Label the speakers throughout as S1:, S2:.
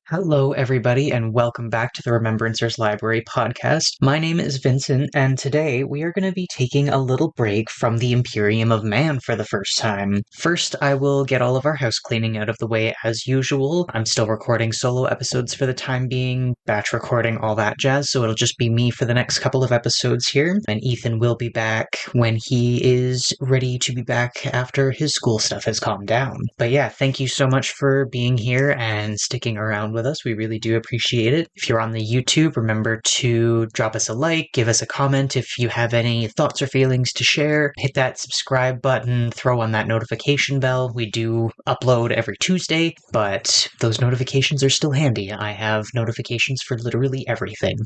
S1: Hello, everybody, and welcome back to the Remembrancers Library podcast. My name is Vincent, and today we are going to be taking a little break from the Imperium of Man for the first time. First, I will get all of our house cleaning out of the way as usual. I'm still recording solo episodes for the time being, batch recording, all that jazz, so it'll just be me for the next couple of episodes here, and Ethan will be back when he is ready to be back after his school stuff has calmed down. But yeah, thank you so much for being here and sticking around with us. We really do appreciate it. If you're on the YouTube, remember to drop us a like, give us a comment if you have any thoughts or feelings to share. Hit that subscribe button, throw on that notification bell. We do upload every Tuesday, but those notifications are still handy. I have notifications for literally everything.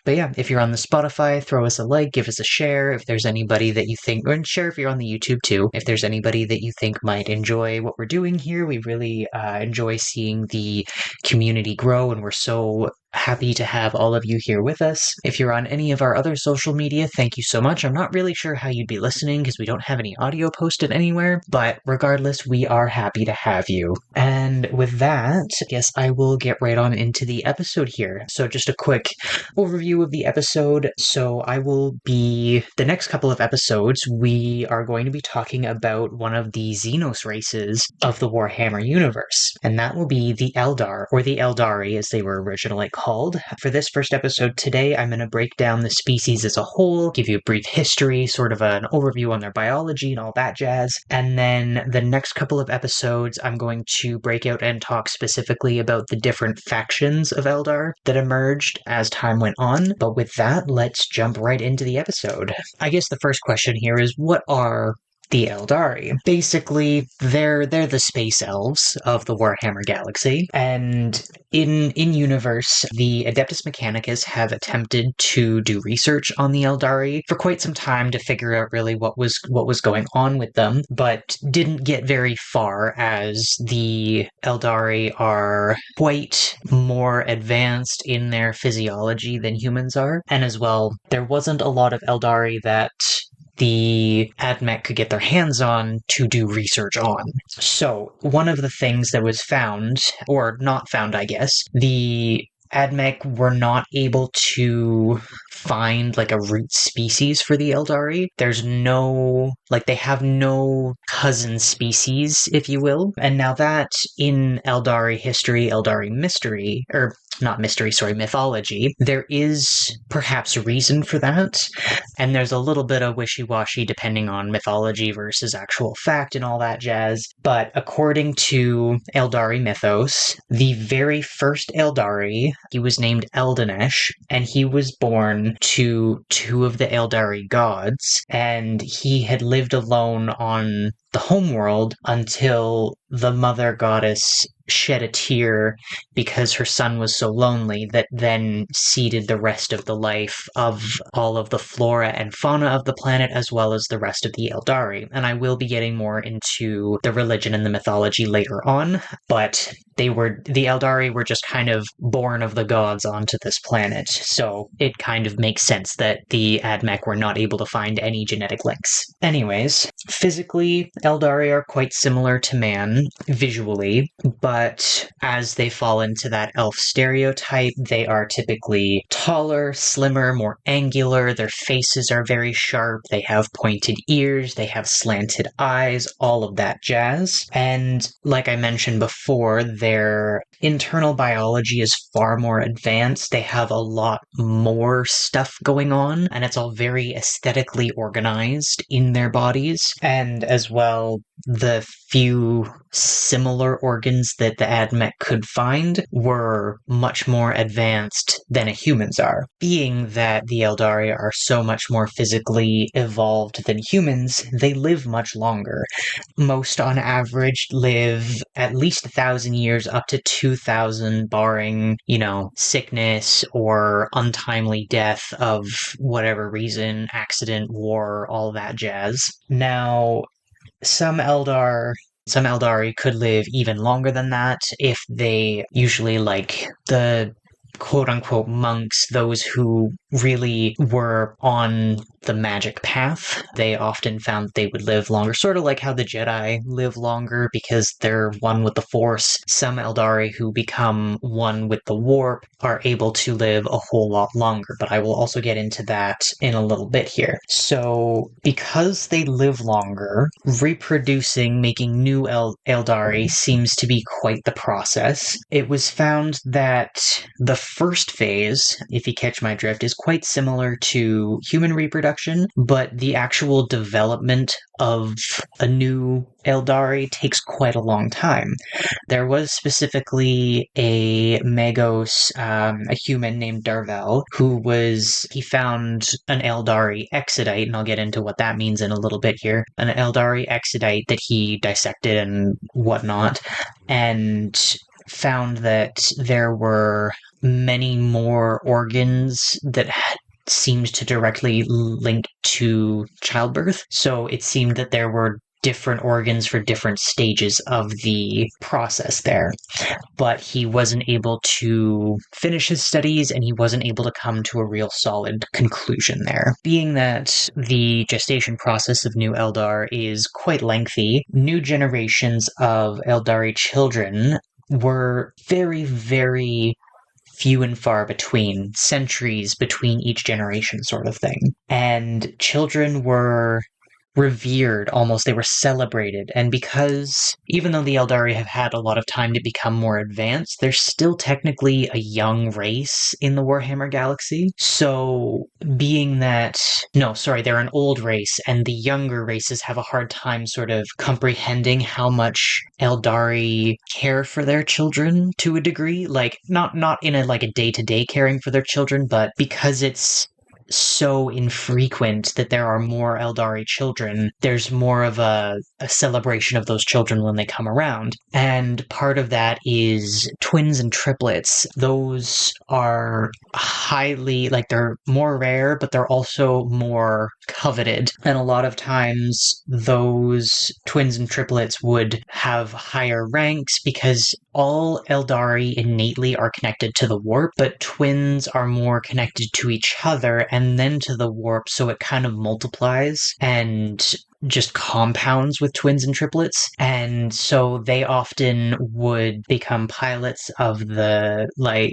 S1: But yeah, if you're on the Spotify, throw us a like, give us a share. If there's anybody that you think, or share if you're on the YouTube too. If there's anybody that you think might enjoy what we're doing here, we really enjoy seeing the community grow, and we're so happy to have all of you here with us. If you're on any of our other social media, thank you so much. I'm not really sure how you'd be listening because we don't have any audio posted anywhere, but regardless, we are happy to have you. And with that, I guess I will get right on into the episode here. So just a quick overview of the episode. So the next couple of episodes, we are going to be talking about one of the Xenos races of the Warhammer universe, and that will be the Eldar, or the Aeldari as they were originally called. For this first episode today, I'm going to break down the species as a whole, give you a brief history, sort of an overview on their biology and all that jazz, and then the next couple of episodes, I'm going to break out and talk specifically about the different factions of Eldar that emerged as time went on. But with that, let's jump right into the episode. I guess the first question here is, what are the Aeldari? Basically, they're the space elves of the Warhammer galaxy, and in universe, the Adeptus Mechanicus have attempted to do research on the Aeldari for quite some time to figure out really what was going on with them, but didn't get very far, as the Aeldari are quite more advanced in their physiology than humans are, and as well, there wasn't a lot of Aeldari that the AdMech could get their hands on to do research on. So, one of the things that was found, or not found, I guess, the AdMech were not able to find like a root species for the Aeldari. There's no, they have no cousin species, if you will. And now that in Aeldari history, Aeldari mystery, or not mystery, sorry, mythology, there is perhaps a reason for that. And there's a little bit of wishy-washy depending on mythology versus actual fact and all that jazz. But according to Aeldari mythos, the very first Aeldari, he was named Eldanesh, and he was born to two of the Aeldari gods, and he had lived alone on the homeworld until the mother goddess shed a tear because her son was so lonely, that then seeded the rest of the life of all of the flora and fauna of the planet, as well as the rest of the Aeldari. And I will be getting more into the religion and the mythology later on, but the Aeldari were just kind of born of the gods onto this planet, so it kind of makes sense that the AdMech were not able to find any genetic links. Anyways, physically, Aeldari are quite similar to man, visually, but as they fall into that elf stereotype, they are typically taller, slimmer, more angular, their faces are very sharp, they have pointed ears, they have slanted eyes, all of that jazz. And like I mentioned before, their internal biology is far more advanced. They have a lot more stuff going on, and it's all very aesthetically organized in their bodies. And as well, the few similar organs that the AdMech could find were much more advanced than a human's are. Being that the Aeldari are so much more physically evolved than humans, they live much longer. Most on average live at least 1,000 years, up to 2,000, barring, sickness or untimely death of whatever reason, accident, war, all that jazz. Now, some Eldari could live even longer than that if they usually, like the quote-unquote monks, those who really were on the magic path. They often found they would live longer, sort of like how the Jedi live longer because they're one with the Force. Some Aeldari who become one with the warp are able to live a whole lot longer, but I will also get into that in a little bit here. So, because they live longer, reproducing, making new Aeldari seems to be quite the process. It was found that the first phase, if you catch my drift, is quite similar to human reproduction, but the actual development of a new Aeldari takes quite a long time. There was specifically a Magos, a human named Darvel, he found an Aeldari exodite, and I'll get into what that means in a little bit here, an Aeldari exodite that he dissected and whatnot, and found that there were many more organs that seemed to directly link to childbirth. So it seemed that there were different organs for different stages of the process there. But he wasn't able to finish his studies and he wasn't able to come to a real solid conclusion there. Being that the gestation process of new Eldar is quite lengthy, new generations of Aeldari children were very, very few and far between, centuries between each generation sort of thing. And children were revered almost, they were celebrated. And because even though the Aeldari have had a lot of time to become more advanced, they're still technically a young race in the Warhammer galaxy. So being that, no, sorry, they're an old race, and the younger races have a hard time sort of comprehending how much Aeldari care for their children to a degree. Like, not in a day-to-day caring for their children, but because it's so infrequent that there are more Aeldari children, there's more of a celebration of those children when they come around. And part of that is twins and triplets. Those are highly, they're more rare, but they're also more coveted. And a lot of times those twins and triplets would have higher ranks because all Aeldari innately are connected to the warp, but twins are more connected to each other and then to the warp, so it kind of multiplies and just compounds with twins and triplets. And so they often would become pilots of the, I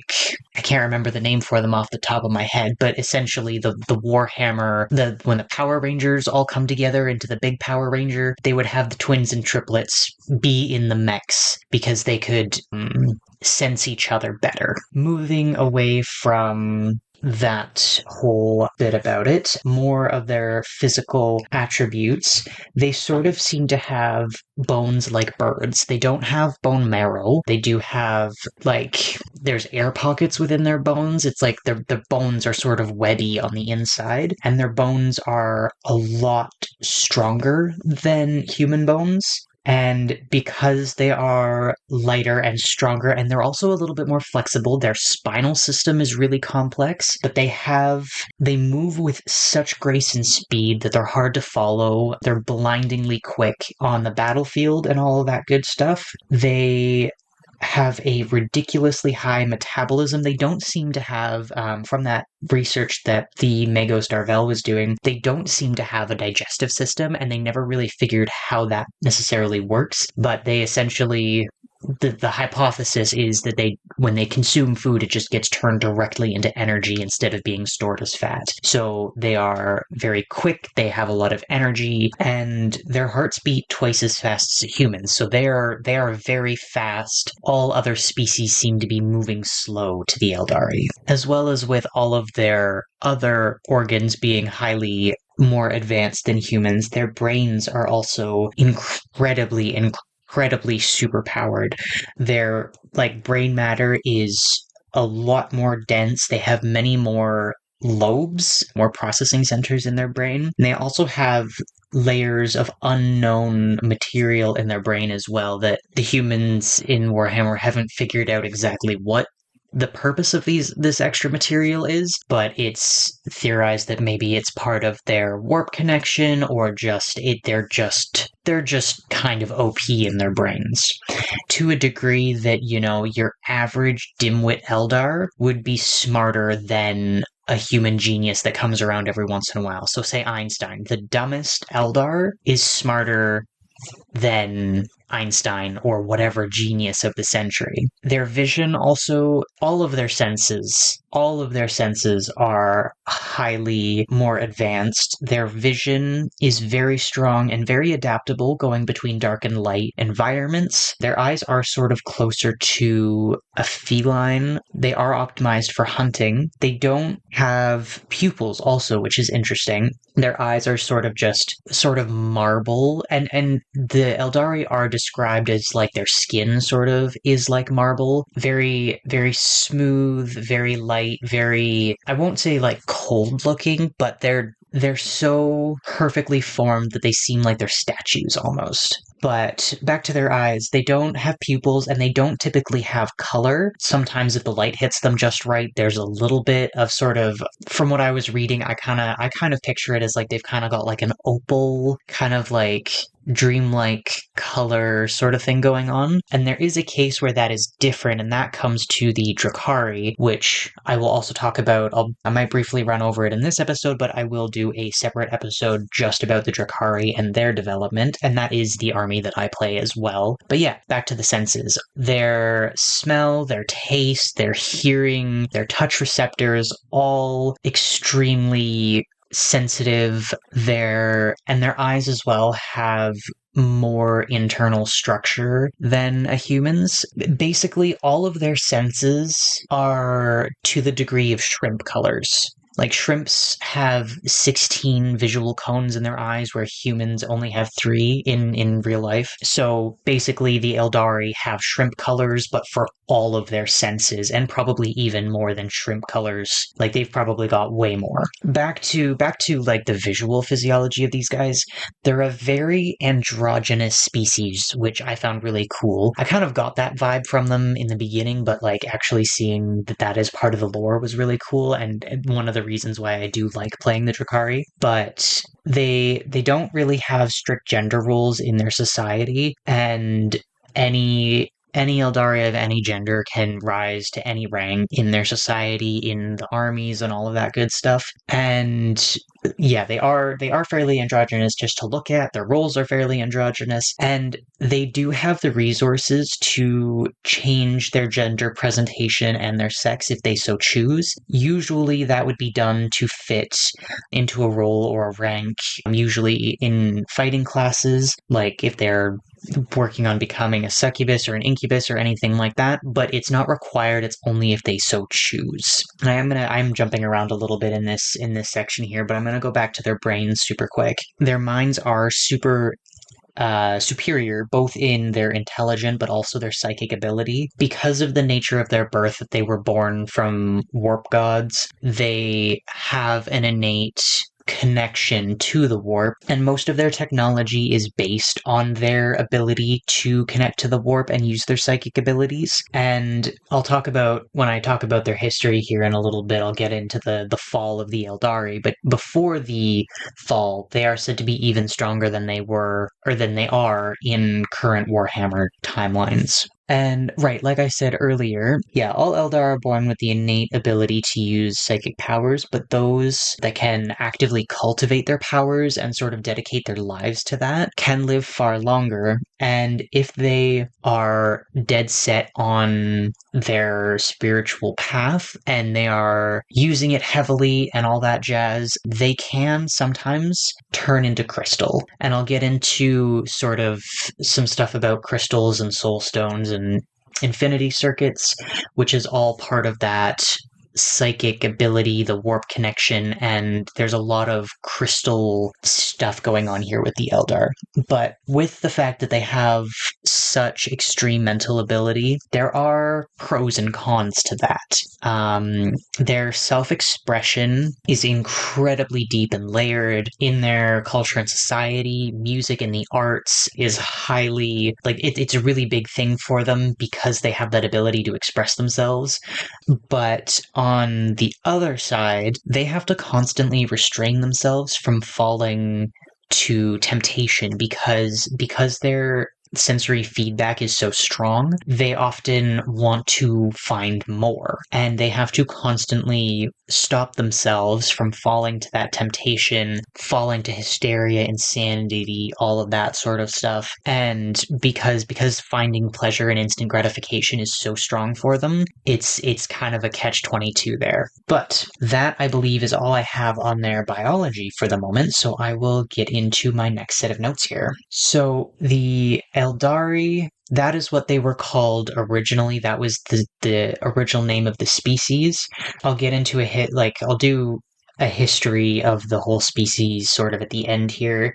S1: can't remember the name for them off the top of my head, but essentially the Warhammer, when the Power Rangers all come together into the big Power Ranger, they would have the twins and triplets be in the mechs because they could sense each other better. Moving away from that whole bit about it, more of their physical attributes, they sort of seem to have bones like birds. They don't have bone marrow. They do have, there's air pockets within their bones. It's like their bones are sort of webby on the inside, and their bones are a lot stronger than human bones. And because they are lighter and stronger, and they're also a little bit more flexible, their spinal system is really complex, but they move with such grace and speed that they're hard to follow. They're blindingly quick on the battlefield and all of that good stuff. They have a ridiculously high metabolism. They don't seem to have, from that research that the Magos Darvel was doing, they don't seem to have a digestive system, and they never really figured how that necessarily works, but they essentially... The hypothesis is that when they consume food, it just gets turned directly into energy instead of being stored as fat. So they are very quick, they have a lot of energy, and their hearts beat twice as fast as humans. So they are very fast. All other species seem to be moving slow to the Aeldari. As well as with all of their other organs being highly more advanced than humans, their brains are also incredibly superpowered. Their brain matter is a lot more dense. They have many more lobes, more processing centers in their brain. And they also have layers of unknown material in their brain as well that the humans in Warhammer haven't figured out exactly what the purpose of this extra material is, but it's theorized that maybe it's part of their warp connection, or they're just kind of OP in their brains to a degree that, your average dimwit Eldar would be smarter than a human genius that comes around every once in a while. So say Einstein, the dumbest Eldar is smarter than Einstein or whatever genius of the century. Their vision also, all of their senses are highly more advanced. Their vision is very strong and very adaptable, going between dark and light environments. Their eyes are sort of closer to a feline. They are optimized for hunting. They don't have pupils also, which is interesting. Their eyes are sort of marble, and the Eldari are described as like their skin sort of is like marble, very very smooth, very light, very, I won't say like cold looking, but they're so perfectly formed that they seem like they're statues almost. But back to their eyes, they don't have pupils and they don't typically have color. Sometimes if the light hits them just right, there's a little bit of sort of, from what I was reading, I kind of picture it as like they've kind of got like an opal kind of like dreamlike color sort of thing going on. And there is a case where that is different, and that comes to the Drakari, which I will also talk about. I might briefly run over it in this episode, but I will do a separate episode just about the Drakari and their development, and that is the army that I play as well. But yeah, back to the senses. Their smell, their taste, their hearing, their touch receptors, all extremely sensitive. Their eyes as well have more internal structure than a human's. Basically, all of their senses are to the degree of shrimp colors. Like shrimps have 16 visual cones in their eyes, where humans only have 3 in real life. So basically, the Aeldari have shrimp colors, but for all of their senses, and probably even more than shrimp colors. Like they've probably got way more. Back to like the visual physiology of these guys. They're a very androgynous species, which I found really cool. I kind of got that vibe from them in the beginning, but like actually seeing that is part of the lore was really cool, and one of the reasons why I do like playing the Drakari. But they don't really have strict gender roles in their society, and any Eldari of any gender can rise to any rank in their society, in the armies, and all of that good stuff. And yeah, they are fairly androgynous just to look at. Their roles are fairly androgynous, and they do have the resources to change their gender presentation and their sex if they so choose. Usually that would be done to fit into a role or a rank, usually in fighting classes, like if they're working on becoming a succubus or an incubus or anything like that, but it's not required. It's only if they so choose. And I'm jumping around a little bit in this section here, but I'm gonna go back to their brains super quick. Their minds are superior, both in their intelligence but also their psychic ability. Because of the nature of their birth, that they were born from warp gods, they have an innate connection to the warp, and most of their technology is based on their ability to connect to the warp and use their psychic abilities. And I'll talk about, when I talk about their history here in a little bit, I'll get into the fall of the Aeldari. But before the fall, they are said to be even stronger than they were, or than they are in current Warhammer timelines. And right, like I said earlier, yeah, all Eldar are born with the innate ability to use psychic powers, but those that can actively cultivate their powers and sort of dedicate their lives to that can live far longer. And if they are dead set on their spiritual path and they are using it heavily and all that jazz, they can sometimes turn into crystal. And I'll get into sort of some stuff about crystals and soul stones and infinity circuits, which is all part of that psychic ability, the warp connection, and there's a lot of crystal stuff going on here with the Eldar. But with the fact that they have such extreme mental ability, there are pros and cons to that. Their self-expression is incredibly deep and layered in their culture and society. Music and the arts is highly, like, it's a really big thing for them because they have that ability to express themselves. But on the other side, they have to constantly restrain themselves from falling to temptation because sensory feedback is so strong, they often want to find more, and they have to constantly stop themselves from falling to that temptation, falling to hysteria, insanity, all of that sort of stuff. And because finding pleasure and instant gratification is so strong for them, it's kind of a catch-22 there. But that, I believe, is all I have on their biology for the moment, so I will get into my next set of notes here. So the Aeldari, that is what they were called originally. That was the original name of the species. I'll get into I'll do a history of the whole species sort of at the end here,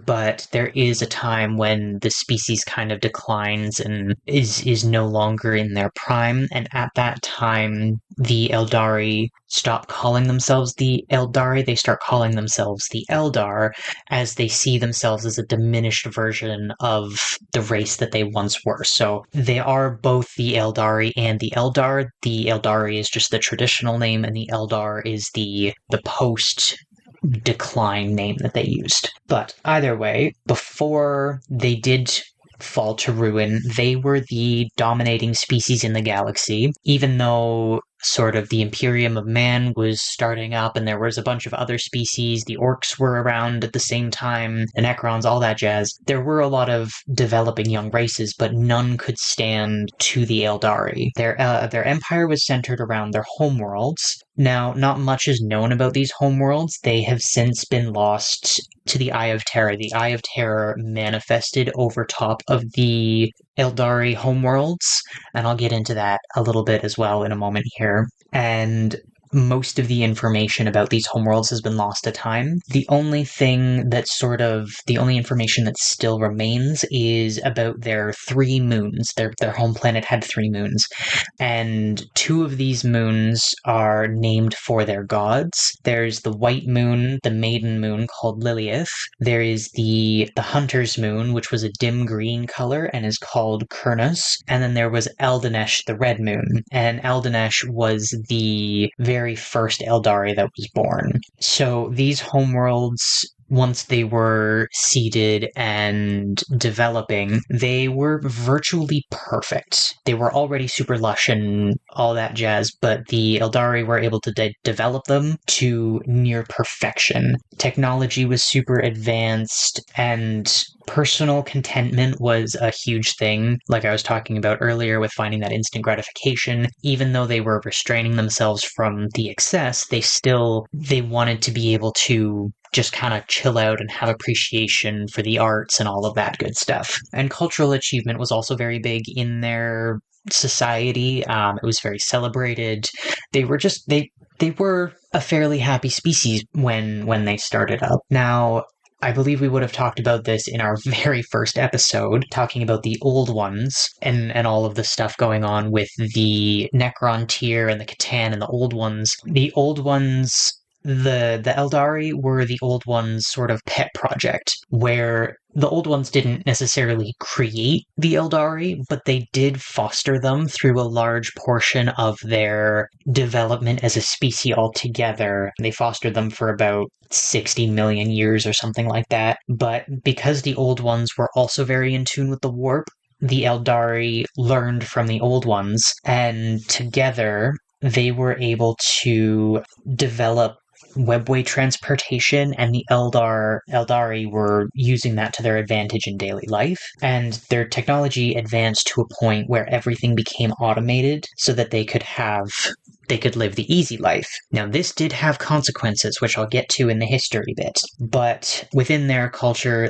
S1: but there is a time when the species kind of declines and is no longer in their prime, and at that time the Aeldari stop calling themselves the Aeldari, they start calling themselves the Eldar, as they see themselves as a diminished version of the race that they once were. So they are both the Aeldari and the Eldar. The Aeldari is just the traditional name, and the Eldar is the post decline name that they used. But either way, before they did fall to ruin, they were the dominating species in the galaxy, even though sort of the Imperium of Man was starting up and there was a bunch of other species. The orcs were around at the same time, the Necrons, all that jazz. There were a lot of developing young races, but none could stand to the Aeldari. Their empire was centered around their homeworlds. Now, not much is known about these homeworlds. They have since been lost to the Eye of Terror. The Eye of Terror manifested over top of the Aeldari homeworlds, and I'll get into that a little bit as well in a moment here. And most of the information about these homeworlds has been lost to time. The only information that still remains is about their 3 moons. Their home planet had 3 moons, and 2 of these moons are named for their gods. There's the white moon, the maiden moon called Lilith. There is the hunter's moon, which was a dim green color and is called Kurnus. And then there was Eldanesh, the red moon. And Eldanesh was the very first Aeldari that was born. So these homeworlds, once they were seeded and developing, they were virtually perfect. They were already super lush and all that jazz, but the Aeldari were able to develop them to near perfection. Technology was super advanced, and personal contentment was a huge thing, like I was talking about earlier with finding that instant gratification. Even though they were restraining themselves from the excess, they wanted to be able to just kind of chill out and have appreciation for the arts and all of that good stuff. And cultural achievement was also very big in their society. It was very celebrated. They were a fairly happy species when they started up. Now, I believe we would have talked about this in our very first episode, talking about the old ones and all of the stuff going on with the Necron tier and the Catan and the old ones. The old ones, the Aeldari were the old ones' sort of pet project, where the old ones didn't necessarily create the Aeldari, but they did foster them through a large portion of their development as a species altogether. They fostered them for about 60 million years or something like that. But because the old ones were also very in tune with the warp, the Aeldari learned from the old ones, and together they were able to develop webway transportation, and the Aeldari were using that to their advantage in daily life, and their technology advanced to a point where everything became automated so that they could live the easy life. Now, this did have consequences, which I'll get to in the history bit, but within their culture,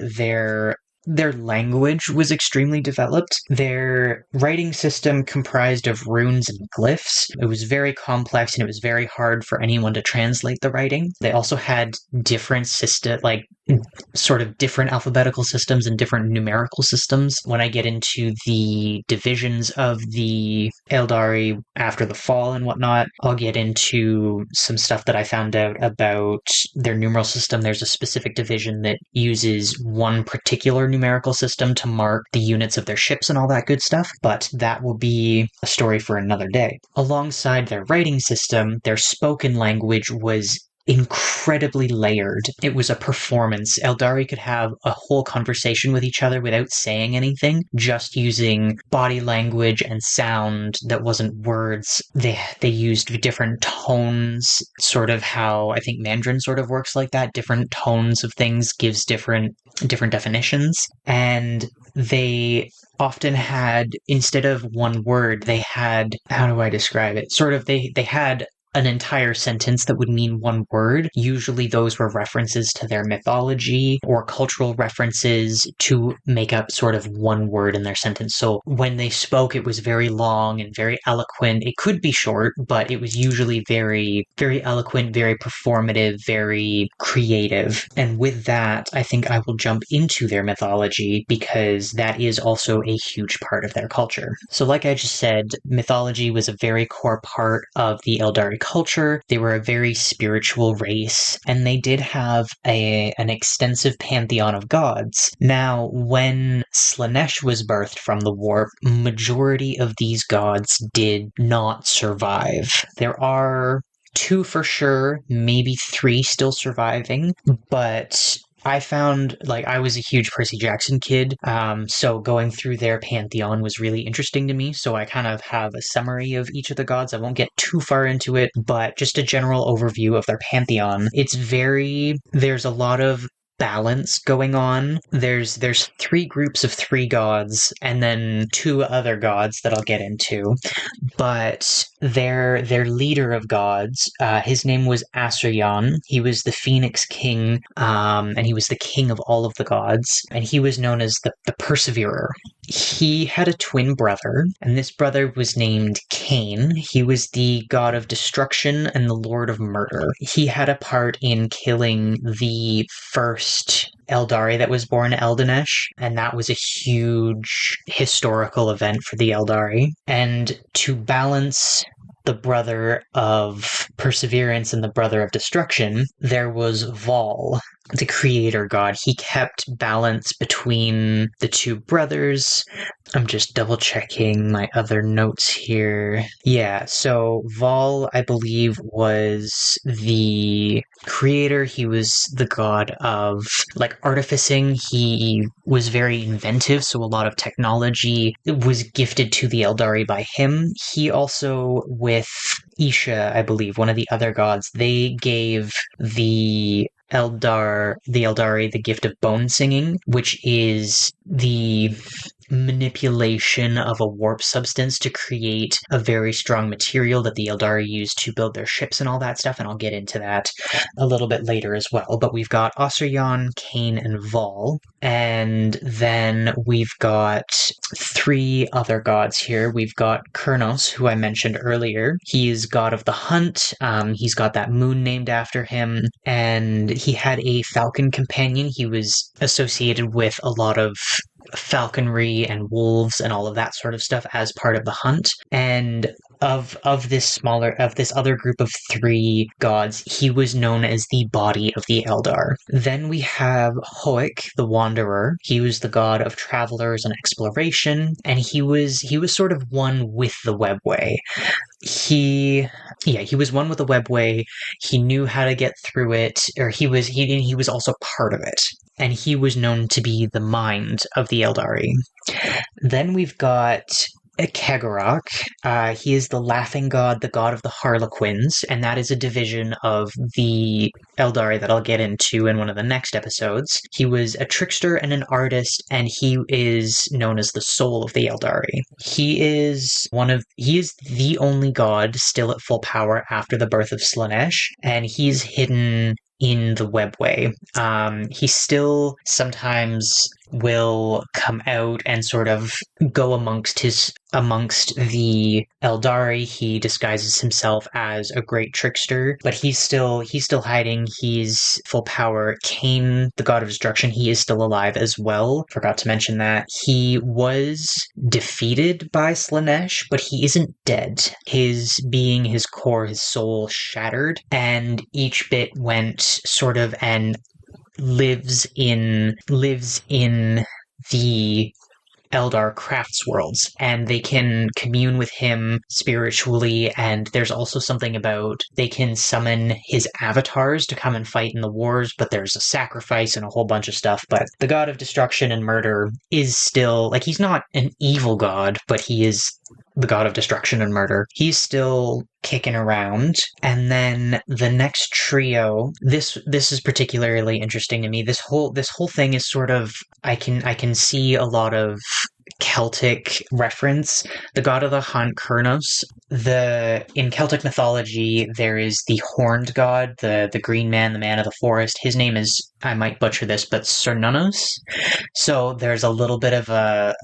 S1: their language was extremely developed. Their writing system comprised of runes and glyphs. It was very complex, and it was very hard for anyone to translate the writing. They also had different different alphabetical systems and different numerical systems. When I get into the divisions of the Aeldari after the fall and whatnot, I'll get into some stuff that I found out about their numeral system. There's a specific division that uses one particular numerical system to mark the units of their ships and all that good stuff, but that will be a story for another day. Alongside their writing system, their spoken language was incredibly layered. It was a performance. Aeldari could have a whole conversation with each other without saying anything, just using body language and sound that wasn't words. They used different tones, sort of how I think Mandarin sort of works like that. Different tones of things gives different definitions. And they often had, instead of one word, they had, how do I describe it? Sort of, they had an entire sentence that would mean one word. Usually those were references to their mythology or cultural references to make up sort of one word in their sentence. So when they spoke, it was very long and very eloquent. It could be short, but it was usually very, very eloquent, very performative, very creative. And with that, I think I will jump into their mythology because that is also a huge part of their culture. So like I just said, mythology was a very core part of the Aeldari culture. They were a very spiritual race, and they did have an extensive pantheon of gods. Now, when Slaanesh was birthed from the warp, majority of these gods did not survive. There are 2 for sure, maybe 3 still surviving, but I found, like, I was a huge Percy Jackson kid, so going through their pantheon was really interesting to me, so I kind of have a summary of each of the gods. I won't get too far into it, but just a general overview of their pantheon. There's a lot of balance going on. There's 3 groups of 3 gods, and then 2 other gods that I'll get into. But their leader of gods, his name was Asuryan. He was the Phoenix King, and he was the king of all of the gods, and he was known as the Perseverer. He had a twin brother, and this brother was named Cain. He was the god of destruction and the lord of murder. He had a part in killing the first Aeldari that was born Eldanesh, and that was a huge historical event for the Aeldari. And to balance the brother of perseverance and the brother of destruction, there was Vol, the creator god. He kept balance between the 2 brothers. I'm just double checking my other notes here. Yeah, so Vol, I believe, was the creator. He was the god of, like, artificing. He was very inventive, so a lot of technology was gifted to the Aeldari by him. He also, with Isha, I believe, one of the other gods, they gave the Aeldari the gift of bone singing, which is the manipulation of a warp substance to create a very strong material that the Aeldari use to build their ships and all that stuff, and I'll get into that a little bit later as well. But we've got Asuryan, Cain, and Vol, and then we've got 3 other gods here. We've got Kurnos, who I mentioned earlier. He is god of the hunt. He's got that moon named after him, and he had a falcon companion. He was associated with a lot of falconry and wolves and all of that sort of stuff as part of the hunt. And of this other group of 3 gods, he was known as the body of the Eldar. Then we have Hoik, the Wanderer. He was the god of travelers and exploration, and he was sort of one with the webway. He was one with the webway. He knew how to get through it, or he was also part of it, and he was known to be the mind of the Aeldari. Then we've got Kegorok. He is the laughing god, the god of the Harlequins, and that is a division of the Aeldari that I'll get into in one of the next episodes. He was a trickster and an artist, and he is known as the soul of the Aeldari. He is the only god still at full power after the birth of Slaanesh, and he's hidden in the webway. He still sometimes will come out and sort of go amongst the Aeldari. He disguises himself as a great trickster, but he's still hiding. He's full power. Cain, the god of destruction, he is still alive as well. Forgot to mention that. He was defeated by Slaanesh, but he isn't dead. His being, his core, his soul shattered, and each bit went sort of and lives in the Eldar crafts worlds, and they can commune with him spiritually, and there's also something about they can summon his avatars to come and fight in the wars, but there's a sacrifice and a whole bunch of stuff. But the god of destruction and murder is still, like, he's not an evil god, but he is the god of destruction and murder. He's still kicking around. And then the next trio, this is particularly interesting to me. This whole thing is sort of, I can see a lot of Celtic reference. The god of the hunt, Kurnos. In Celtic mythology, there is the horned god, the green man, the man of the forest. His name is, I might butcher this, but Cernunnos. So there's a little bit of a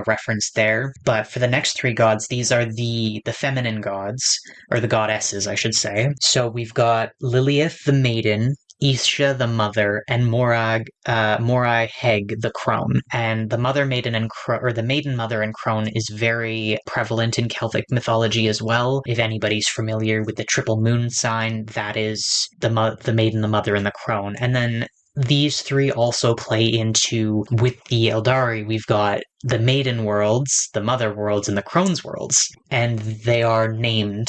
S1: reference there. But for the next three gods, these are the feminine gods, or the goddesses, I should say. So we've got Lilith the maiden, Isha the mother, and Morai Heg the crone. And the mother, maiden, and or the maiden, mother, and crone is very prevalent in Celtic mythology as well. If anybody's familiar with the triple moon sign, that is the maiden, the mother, and the crone. And then these three also play into, with the Aeldari, we've got the maiden worlds, the mother worlds, and the crone's worlds. And they are named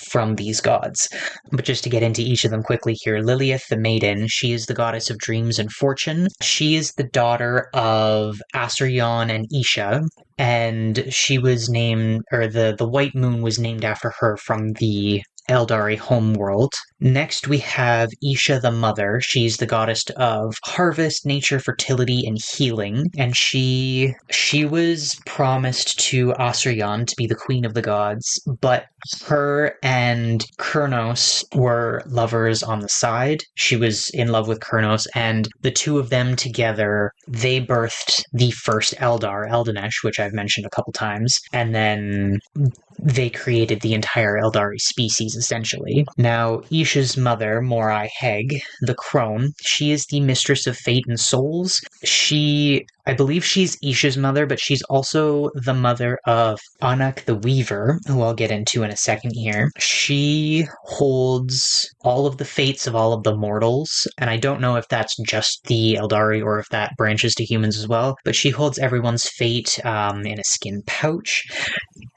S1: from these gods. But just to get into each of them quickly here, Lilith the maiden, she is the goddess of dreams and fortune. She is the daughter of Asurion and Isha, and she was named, or the white moon was named after her from the Aeldari homeworld. Next, we have Isha the Mother. She's the goddess of harvest, nature, fertility, and healing. And she was promised to Asurion to be the queen of the gods, but her and Kurnos were lovers on the side. She was in love with Kurnos, and the two of them together, they birthed the first Eldar, Eldanesh, which I've mentioned a couple times, and then they created the entire Eldari species, essentially. Now, Isha's mother, Morai Heg, the crone, she is the mistress of fate and souls. I believe she's Isha's mother, but she's also the mother of Anak the Weaver, who I'll get into in a second here. She holds all of the fates of all of the mortals, and I don't know if that's just the Eldari or if that branches to humans as well, but she holds everyone's fate in a skin pouch.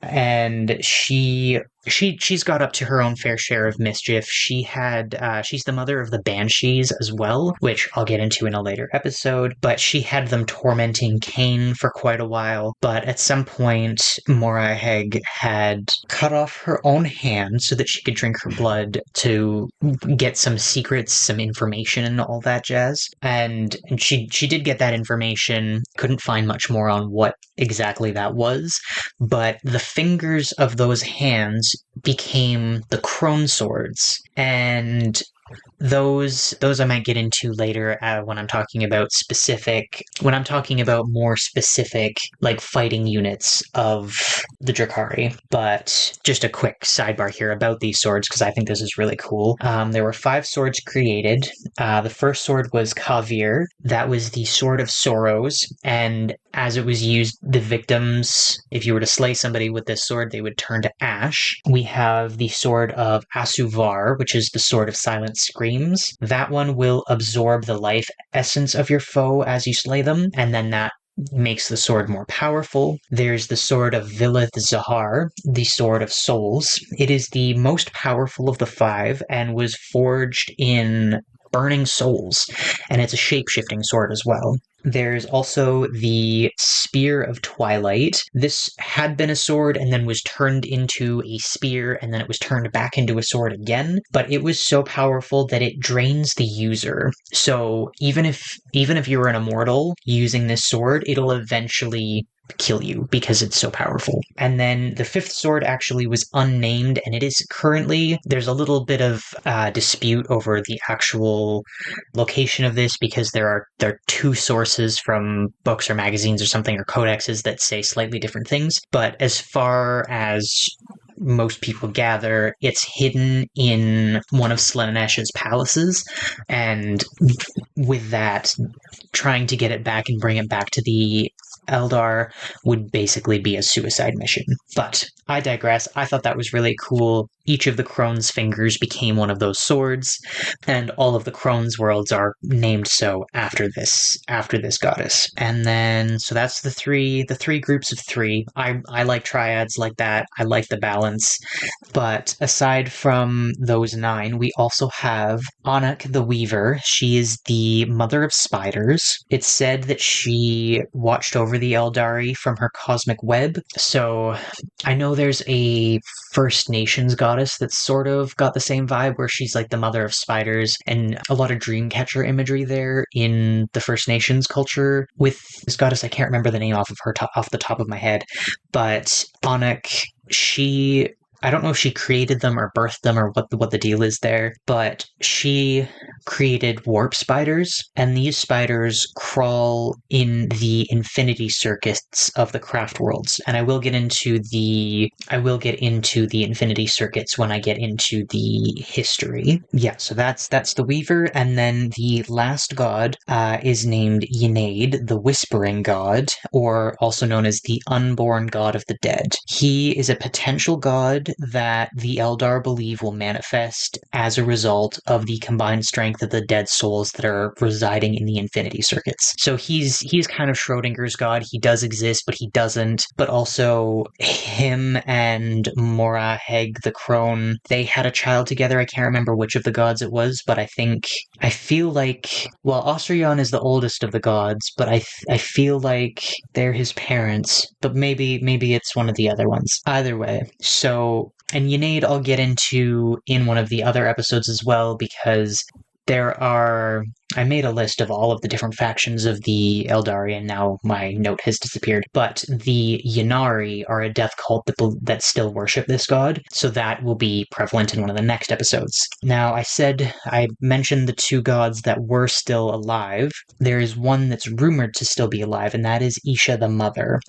S1: And she's got up to her own fair share of mischief. She's the mother of the Banshees as well, which I'll get into in a later episode, but she had them tormenting Cain for quite a while. But at some point, Morai Heg had cut off her own hand so that she could drink her blood to get some secrets, some information, and all that jazz. And she did get that information, couldn't find much more on what exactly that was, but the fingers of those hands became the crone swords, and those I might get into later when I'm talking about more specific like fighting units of the Drakari. But just a quick sidebar here about these swords, because I think this is really cool. There were 5 swords created. The first sword was Kavir. That was the Sword of Sorrows, and as it was used, the victims, if you were to slay somebody with this sword, they would turn to ash. We have the Sword of Asuvar, which is the Sword of Silent Screams. That one will absorb the life essence of your foe as you slay them, and then that makes the sword more powerful. There's the Sword of Vilith Zahar, the Sword of Souls. It is the most powerful of the 5 and was forged in burning souls, and it's a shape-shifting sword as well. There's also the Spear of Twilight. This had been a sword and then was turned into a spear, and then it was turned back into a sword again, but it was so powerful that it drains the user. So even if you were an immortal using this sword, it'll eventually kill you because it's so powerful. And then the 5th sword actually was unnamed, and it is currently, there's a little bit of dispute over the actual location of this, because there are 2 sources from books or magazines or something, or codexes, that say slightly different things. But as far as most people gather, it's hidden in one of Slaanesh's palaces, and with that, trying to get it back and bring it back to the Eldar would basically be a suicide mission. But I digress. I thought that was really cool. each of the crone's fingers became one of those swords, and all of the crone's worlds are named so after this goddess. And then so that's the three groups of three. I like triads like that. I like the balance. But aside from those 9, we also have Anak the Weaver. She is the mother of spiders. It's said that she watched over the Aeldari from her cosmic web. So I know there's a First Nations goddess that's sort of got the same vibe, where she's like the mother of spiders, and a lot of dreamcatcher imagery there in the First Nations culture with this goddess. I can't remember the name off the top of my head, but Anak, she, I don't know if she created them or birthed them or what the deal is there, but she created warp spiders, and these spiders crawl in the infinity circuits of the craft worlds. And I will get into the infinity circuits when I get into the history. Yeah, so that's the Weaver, and then the last god is named Yenade, the Whispering God, or also known as the Unborn God of the Dead. He is a potential god that the Eldar believe will manifest as a result of the combined strength of the dead souls that are residing in the infinity circuits. So he's kind of Schrodinger's god. He does exist, but he doesn't. But also him and Moraheg the crone, they had a child together. I can't remember which of the gods it was, but I feel like, well, Osrion is the oldest of the gods, but I feel like they're his parents, but maybe it's one of the other ones. Either way. So, and Yenade I'll get into in one of the other episodes as well, because I made a list of all of the different factions of the Aeldari, and now my note has disappeared. But the Ynnari are a death cult that still worship this god, so that will be prevalent in one of the next episodes. Now, I mentioned the 2 gods that were still alive. There is one that's rumored to still be alive, and that is Isha the Mother.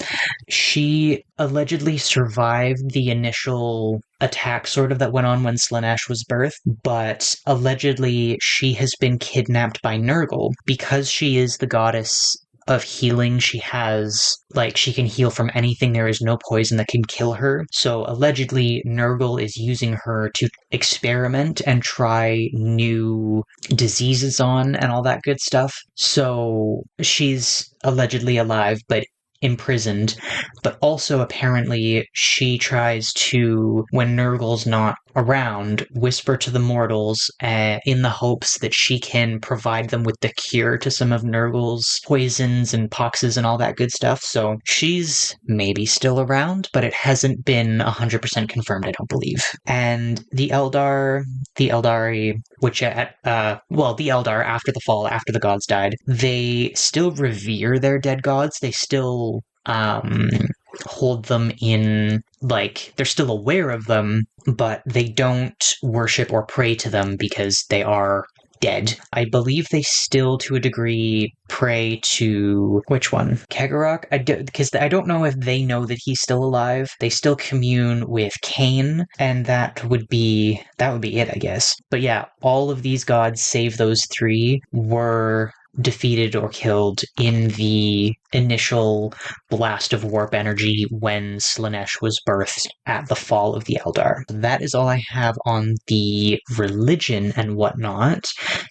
S1: She allegedly survived the initial attack sort of that went on when Slaanesh was birthed, but allegedly she has been kidnapped by Nurgle. Because she is the goddess of healing, she can heal from anything. There is no poison that can kill her. So allegedly Nurgle is using her to experiment and try new diseases on and all that good stuff. So she's allegedly alive, but imprisoned. But also apparently she tries to, when Nurgle's not around, whisper to the mortals in the hopes that she can provide them with the cure to some of Nurgle's poisons and poxes and all that good stuff. So she's maybe still around, but it hasn't been 100% confirmed, I don't believe. And the Eldari, the Eldar after the fall, after the gods died, they still revere their dead gods. They still hold them in, they're still aware of them, but they don't worship or pray to them because they are dead. I believe they still, to a degree, pray to... which one? Kegorok? Because I don't know if they know that he's still alive. They still commune with Cain, and that would be it, I guess. But yeah, all of these gods, save those 3, were defeated or killed in the initial blast of warp energy when Slaanesh was birthed at the fall of the Eldar. That is all I have on the religion and whatnot.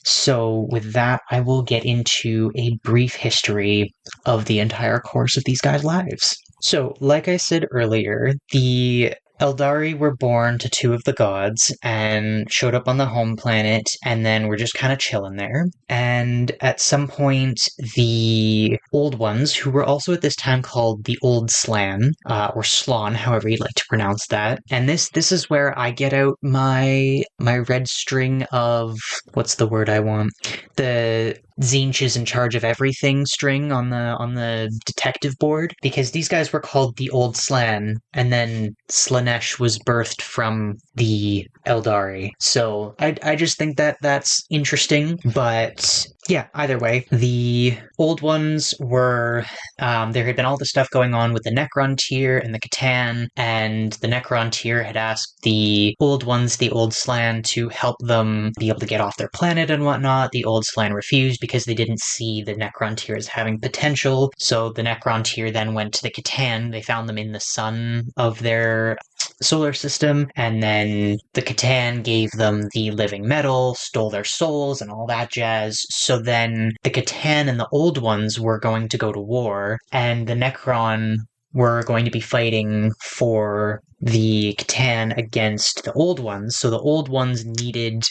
S1: So with that, I will get into a brief history of the entire course of these guys' lives. So, like I said earlier, the Aeldari were born to 2 of the gods and showed up on the home planet, and then were just kind of chilling there. And at some point, the Old Ones, who were also at this time called the Old Slan, or Slan, however you'd like to pronounce that. And this is where I get out my red string of, what's the word I want? The Zinch is in charge of everything string on the detective board, because these guys were called the Old Slan, and then Slaanesh was birthed from the Aeldari. So I just think that that's interesting, but yeah, either way, the Old Ones were, there had been all the stuff going on with the Necron tier and the Catan, and the Necron tier had asked the Old Ones, the Old Slan, to help them be able to get off their planet and whatnot. The Old Slan refused because they didn't see the Necron tier as having potential. So the Necron tier then went to the Catan. They found them in the sun of their solar system, and then the Catan gave them the living metal, stole their souls, and all that jazz. So then the Catan and the Old Ones were going to go to war, and the Necron were going to be fighting for the Catan against the Old Ones. So the Old Ones needed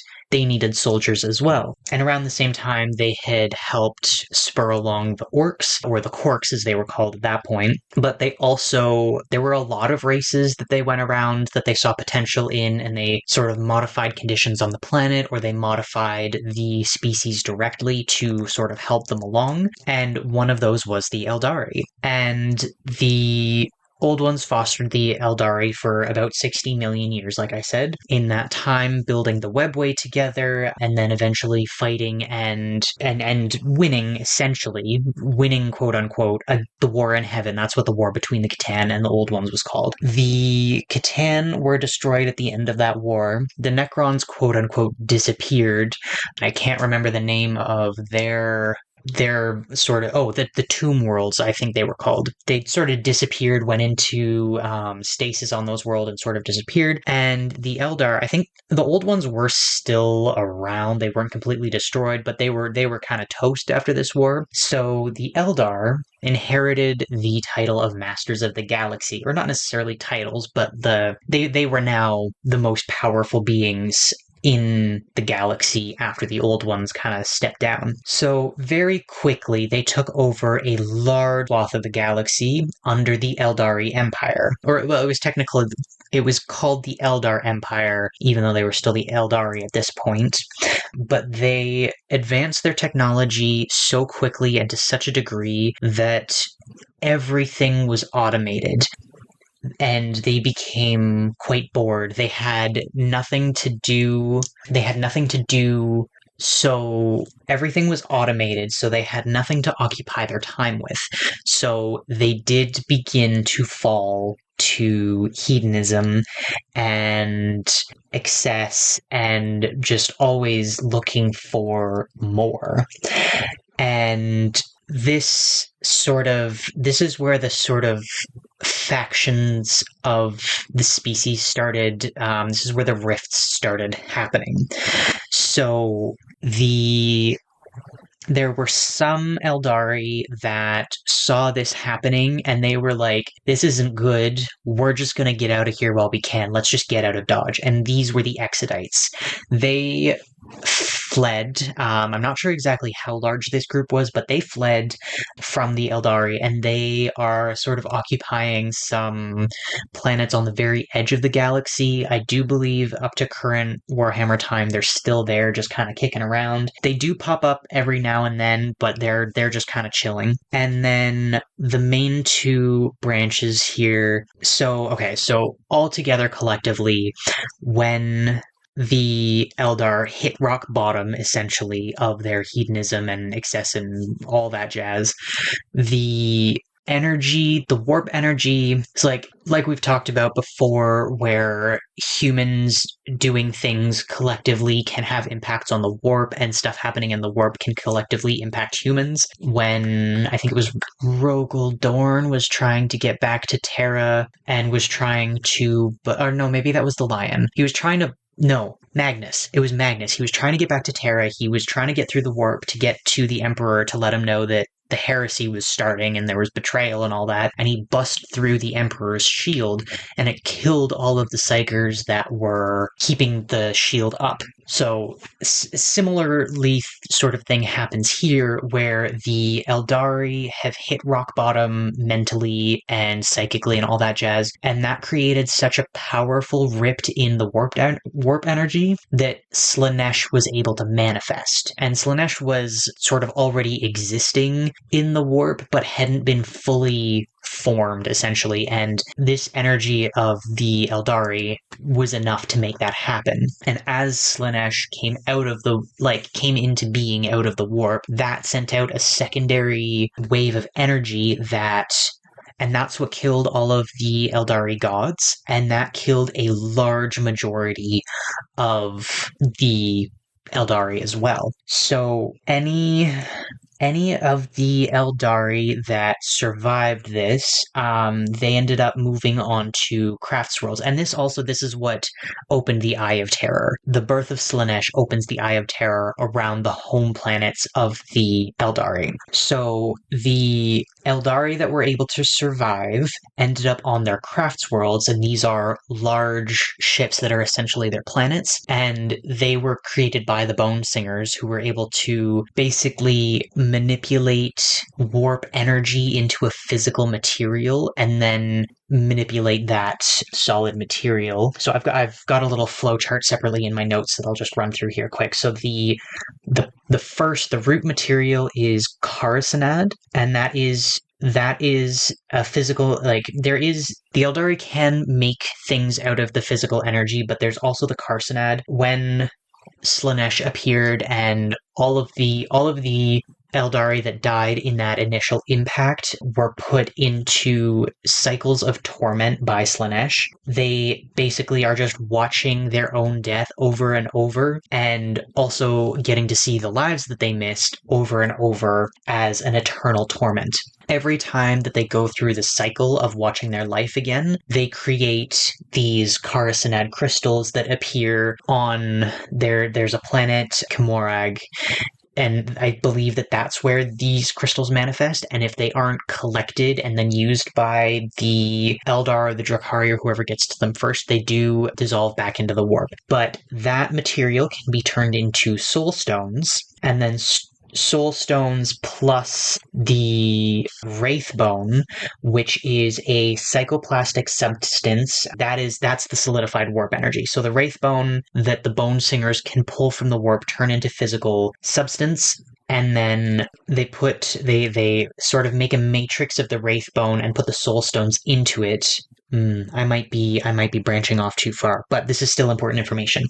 S1: soldiers as well. And around the same time, they had helped spur along the Orcs, or the Quarks as they were called at that point. But there were a lot of races that they went around that they saw potential in, and they sort of modified conditions on the planet, or they modified the species directly to sort of help them along. And one of those was the Aeldari. And the Old Ones fostered the Aeldari for about 60 million years, like I said. In that time, building the webway together, and then eventually fighting and winning, essentially. Winning, quote unquote, the war in heaven. That's what the war between the Catan and the Old Ones was called. The Catan were destroyed at the end of that war. The Necrons, quote unquote, disappeared. I can't remember the name of their sort of the tomb worlds, I think they were called. They sort of disappeared, went into stasis on those worlds and sort of disappeared. And the Eldar, I think the Old Ones were still around. They weren't completely destroyed, but they were kind of toast after this war. So the Eldar inherited the title of Masters of the Galaxy, or not necessarily titles, but they were now the most powerful beings in the galaxy after the Old Ones kind of stepped down. So very quickly, they took over a large swath of the galaxy under the Aeldari Empire. It was called the Eldar Empire, even though they were still the Aeldari at this point. But they advanced their technology so quickly and to such a degree that everything was automated. And they became quite bored. They had nothing to do. So everything was automated, so they had nothing to occupy their time with. So they did begin to fall to hedonism and excess and just always looking for more. And this is where the sort of factions of the species started. This is where the rifts started happening. So there were some Eldari that saw this happening and they were like, this isn't good. We're just going to get out of here while we can. Let's just get out of Dodge. And these were the Exodites. They fled. I'm not sure exactly how large this group was, but they fled from the Eldari, and they are sort of occupying some planets on the very edge of the galaxy. I do believe up to current Warhammer time, they're still there, just kind of kicking around. They do pop up every now and then, but they're just kind of chilling. And then the main two branches here. So all together collectively, when the Eldar hit rock bottom, essentially, of their hedonism and excess and all that jazz, the warp energy, it's like we've talked about before, where humans doing things collectively can have impacts on the warp, and stuff happening in the warp can collectively impact humans. When I think it was Rogel Dorn was trying to get back to Terra and was trying to, or no, maybe that was the Lion. He was trying to No, Magnus. It was Magnus. He was trying to get back to Terra. He was trying to get through the warp to get to the Emperor to let him know that the heresy was starting and there was betrayal and all that. And he bust through the Emperor's shield and it killed all of the Psykers that were keeping the shield up. So similarly sort of thing happens here, where the Eldari have hit rock bottom mentally and psychically and all that jazz, and that created such a powerful rift in the warp energy that Slaanesh was able to manifest. And Slaanesh was sort of already existing in the warp, but hadn't been fully formed, essentially, and this energy of the Eldari was enough to make that happen. And as Slaanesh came into being out of the warp, that sent out a secondary wave of energy and that's what killed all of the Eldari gods, and that killed a large majority of the Eldari as well. So any any of the Aeldari that survived this, they ended up moving on to crafts worlds. And this is what opened the Eye of Terror. The birth of Slaanesh opens the Eye of Terror around the home planets of the Aeldari. So the Aeldari that were able to survive ended up on their crafts worlds, and these are large ships that are essentially their planets, and they were created by the Bone Singers, who were able to basically manipulate warp energy into a physical material and then manipulate that solid material. So I've got a little flow chart separately in my notes that I'll just run through here quick. So the root material is Karasanad, and that is a physical, like, the Aeldari can make things out of the physical energy, but there's also the Karsanad. When Slaanesh appeared and all of the Aeldari that died in that initial impact were put into cycles of torment by Slaanesh. They basically are just watching their own death over and over, and also getting to see the lives that they missed over and over as an eternal torment. Every time that they go through the cycle of watching their life again, they create these Karasanad crystals that appear on there's a planet, Kimorag, and I believe that that's where these crystals manifest, and if they aren't collected and then used by the Eldar or the Drukhari or whoever gets to them first, they do dissolve back into the warp. But that material can be turned into soul stones, and then soul stones plus the Wraithbone, which is a psychoplastic substance that's the solidified warp energy. So the Wraithbone that the Bone Singers can pull from the warp turn into physical substance, and then they sort of make a matrix of the Wraithbone and put the soul stones into it. I might be branching off too far, but this is still important information.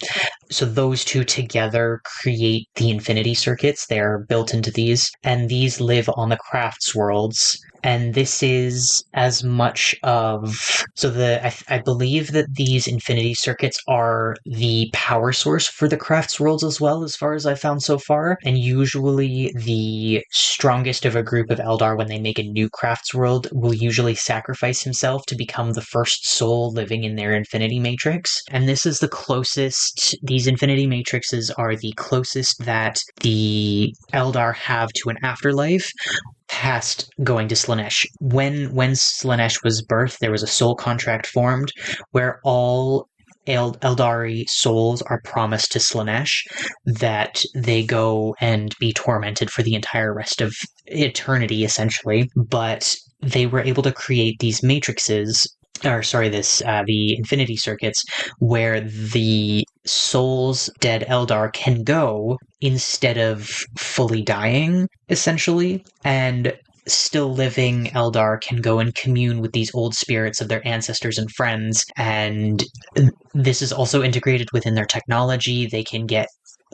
S1: So those two together create the infinity circuits. They're built into these, and these live on the crafts worlds. And this is as much of I believe that these infinity circuits are the power source for the crafts worlds as well, as far as I've found so far. And usually the strongest of a group of Eldar, when they make a new crafts world, will usually sacrifice himself to become the first soul living in their infinity matrix. And this is the closest, these infinity matrices are the closest that the Eldar have to an afterlife, past going to Slaanesh. When Slaanesh was birthed, there was a soul contract formed where all Eldari souls are promised to Slaanesh that they go and be tormented for the entire rest of eternity, essentially. But they were able to create these matrices, the infinity circuits, where the souls dead Eldar can go instead of fully dying, essentially, and still living Eldar can go and commune with these old spirits of their ancestors and friends, and this is also integrated within their technology. They can get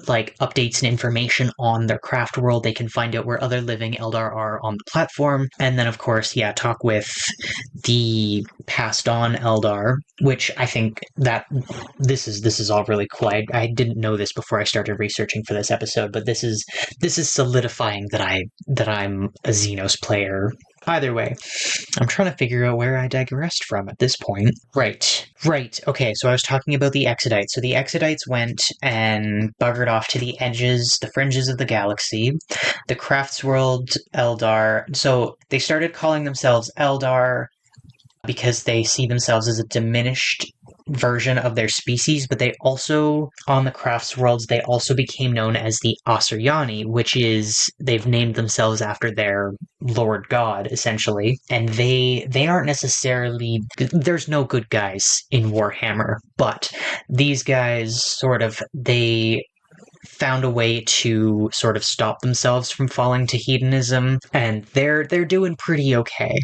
S1: like updates and information on their craft world. They can find out where other living Eldar are on the platform, and then of course, talk with the passed on Eldar, which I think that this is all really cool. I didn't know this before I started researching for this episode, but this is solidifying that I'm a Xenos player. Either way, I'm trying to figure out where I digressed from at this point. Right. Okay, so I was talking about the Exodites. So the Exodites went and buggered off to the fringes of the galaxy. The Craftsworld Eldar, so they started calling themselves Eldar because they see themselves as a diminished version of their species, but they also, on the crafts worlds, they also became known as the Asuryani, which is, they've named themselves after their lord god, essentially. And they aren't necessarily, there's no good guys in Warhammer, but these guys they found a way to sort of stop themselves from falling to hedonism, and they're doing pretty okay.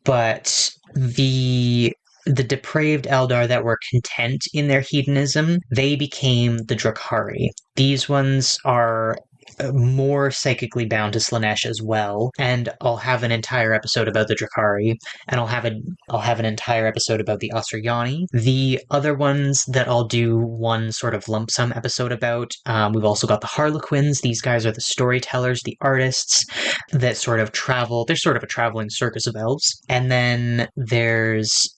S1: But the depraved Eldar that were content in their hedonism, they became the Drukhari. These ones are more psychically bound to Slaanesh as well, and I'll have an entire episode about the Drakari, and I'll have an entire episode about the Asuryani. The other ones that I'll do one sort of lump sum episode about, we've also got the Harlequins. These guys are the storytellers, the artists that sort of travel. They're sort of a traveling circus of elves. And then there's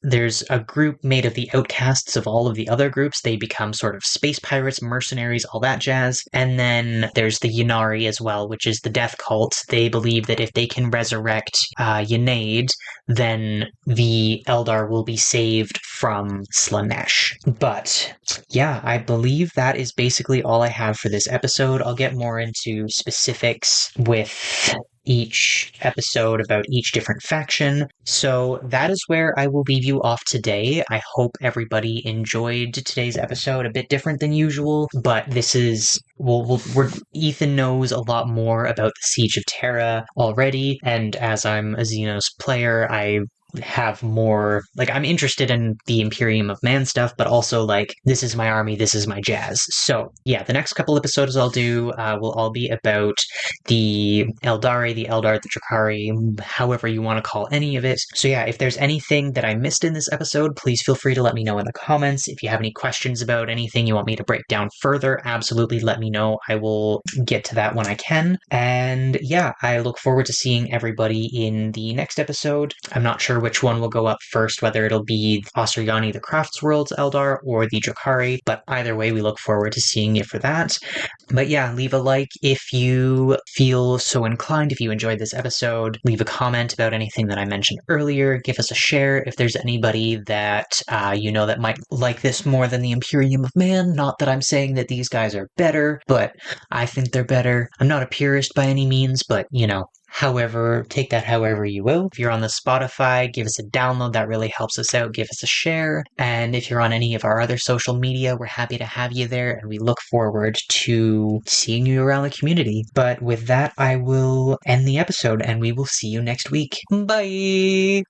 S1: a group made of the outcasts of all of the other groups. They become sort of space pirates, mercenaries, all that jazz. And then there's the Ynnari as well, which is the death cult. They believe that if they can resurrect Yenade, then the Eldar will be saved from Slaanesh. But yeah, I believe that is basically all I have for this episode. I'll get more into specifics with each episode about each different faction. So that is where I will leave you off today. I hope everybody enjoyed today's episode. A bit different than usual, but this is Ethan knows a lot more about the Siege of Terra already, and as I'm a Xenos player, I have more, like, I'm interested in the Imperium of Man stuff, but also, like, this is my army, this is my jazz. So yeah, the next couple episodes I'll do will all be about the Aeldari, the Eldar, the Drakari, however you want to call any of it. So yeah, if there's anything that I missed in this episode, please feel free to let me know in the comments. If you have any questions about anything you want me to break down further, absolutely let me know. I will get to that when I can. And yeah, I look forward to seeing everybody in the next episode. I'm not sure which one will go up first, whether it'll be Asuryani the Craftsworld's Eldar or the Drakari, but either way, we look forward to seeing you for that. But yeah, leave a like if you feel so inclined, if you enjoyed this episode. Leave a comment about anything that I mentioned earlier. Give us a share if there's anybody that you know that might like this more than the Imperium of Man. Not that I'm saying that these guys are better, but I think they're better. I'm not a purist by any means, but you know, however, take that however you will. If you're on the Spotify, give us a download. That really helps us out. Give us a share. And if you're on any of our other social media, we're happy to have you there, and we look forward to seeing you around the community. But with that, I will end the episode, and we will see you next week. Bye!